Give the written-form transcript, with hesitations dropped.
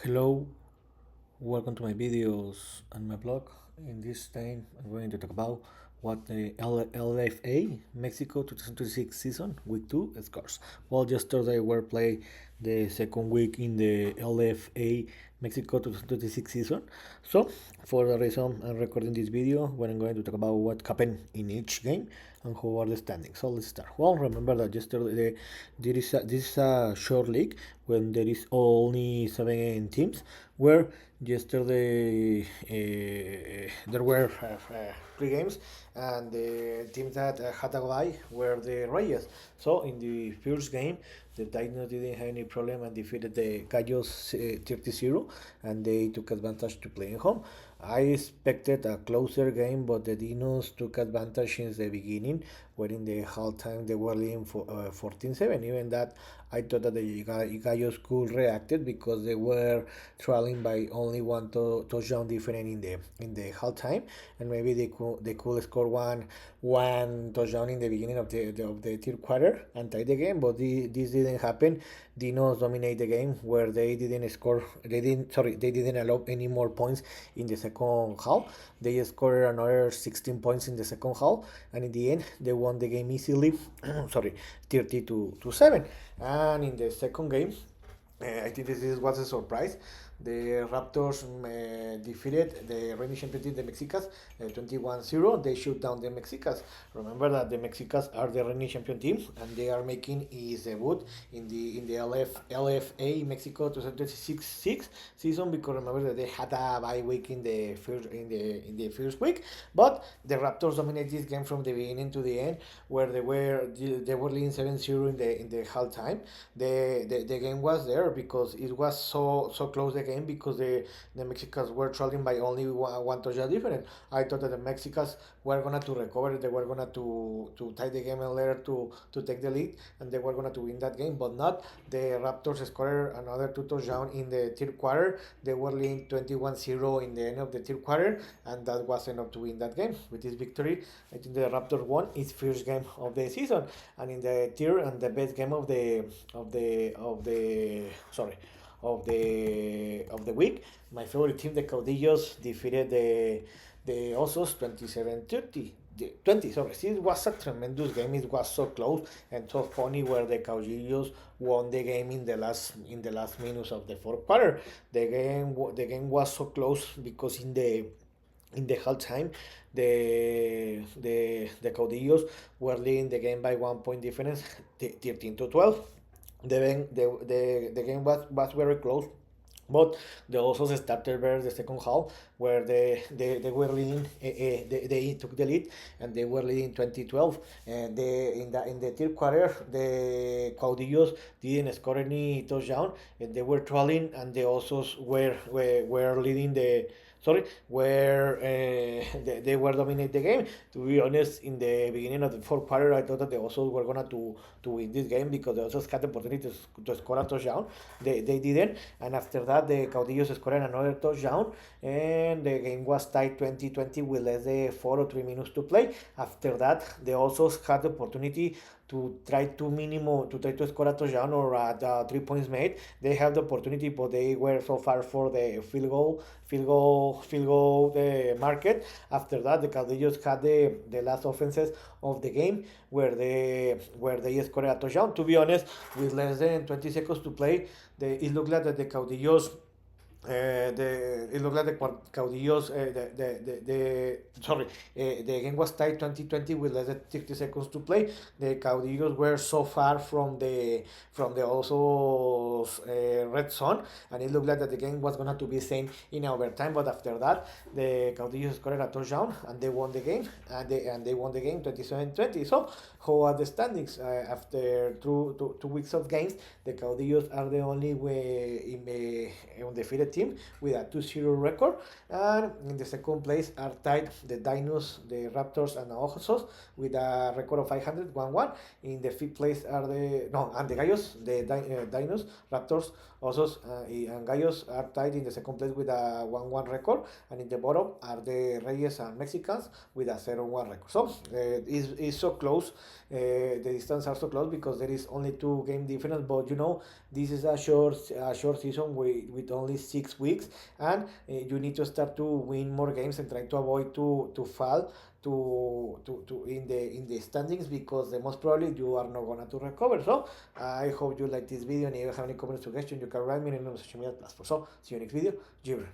Hello, welcome to my videos and my blog. In this time, I'm going to talk about what the LFA Mexico 2026 season, week 2, scores. Well, yesterday we played the second week in the LFA Mexico 2026 season. So, for the reason I'm recording this video, when I'm going to talk about what happened in each game and how are the standings. So let's start. Well, remember that yesterday this is a short league when there is only 7 teams. Where yesterday there were 3 games, and the teams that had a bye were the Reyes. So in the first game, the Dinos didn't have any problem and defeated the Gallos 30-0, and they took advantage to play at home. I expected a closer game, but the Dinos took advantage since the beginning, where in the halftime they were leading for 14-7. Even that, I thought that the Gallos could reacted because they were trailing by only one touchdown different in the halftime, and maybe they could score one touchdown in the beginning of the third quarter and tie the game, but this didn't happen. Dinos dominate the game where they didn't score. They didn't allow any more points in the second half. They scored another 16 points in the second half, and in the end, they won the game easily. 30 to 7. And in the second game, I think this was a surprise. The Raptors defeated the reigning champion team, the Mexicas, 21-0. They shoot down the Mexicas. Remember that the Mexicas are the reigning champion team, and they are making his debut in the LFA Mexico 2026 season, because remember that they had a bye week in the first week. But the Raptors dominated this game from the beginning to the end, where they were leading 7-0 in the halftime. The game was there because it was so close, the game, because the Mexicans were trailing by only one touchdown difference. I thought that the Mexicans were gonna to recover. They were gonna to tie the game and later to take the lead, and they were gonna to win that game, but not. The Raptors scored another 2 touchdowns in the third quarter. They were leading 21-0 in the end of the third quarter, and that was enough to win that game. With this victory, I think the Raptors won its first game of the season, and in the third and the best game of the week, my favorite team, the Caudillos, defeated the Osos 27-20. Sorry, it was a tremendous game. It was so close and so funny, where the Caudillos won the game in the last minutes of the fourth quarter. The game was so close because in the halftime, the Caudillos were leading the game by 1 point difference, 13-12. The game was very close, but the Osos started better the second half, where they were leading. They took the lead, and they were leading 2012. And in the third quarter, the Caudillos didn't score any touchdown, and they were trailing, and the Osos were leading where they were dominating the game. To be honest, in the beginning of the fourth quarter, I thought that the Osos were gonna to win this game, because the Osos had the opportunity to score a touchdown. They didn't, and after that, the Caudillos scored another touchdown, and the game was tied 20-20 with less than 4 or 3 minutes to play. After that, the Osos had the opportunity to score a touchdown or at 3 points made. They have the opportunity, but they were so far for the field goal the market. After that, the Caudillos had the last offenses of the game, where they scored a touchdown. To be honest, with less than 20 seconds to play, it looked like that the Caudillos. It looked like the Caudillos. The game was tied 20-20 with less than 60 seconds to play. The Caudillos were so far from the also red zone, and it looked like that the game was gonna to be same in overtime. But after that, the Caudillos scored a touchdown, and they won the game, and they won the game 27-20. So, how are the standings after two weeks of games? The Caudillos are the only way undefeated team with a 2-0 record, and in the second place are tied the Dinos, the Raptors, and the Osos with a record of 500, 1-1. In the fifth place are the Gallos, the Dinos, Raptors, Osos, and Gallos are tied in the second place with a 1-1 record, and in the bottom are the Reyes and Mexicans with a 0-1 record. So it's so close. The distance are so close because there is only 2 game difference. But this is a short season with only 6 weeks, and you need to start to win more games and try to avoid to fall to in the standings, because the most probably you are not gonna to recover. So I hope you like this video, and if you have any comment suggestion you can write me in the social media platform. So see you next video. Gibran.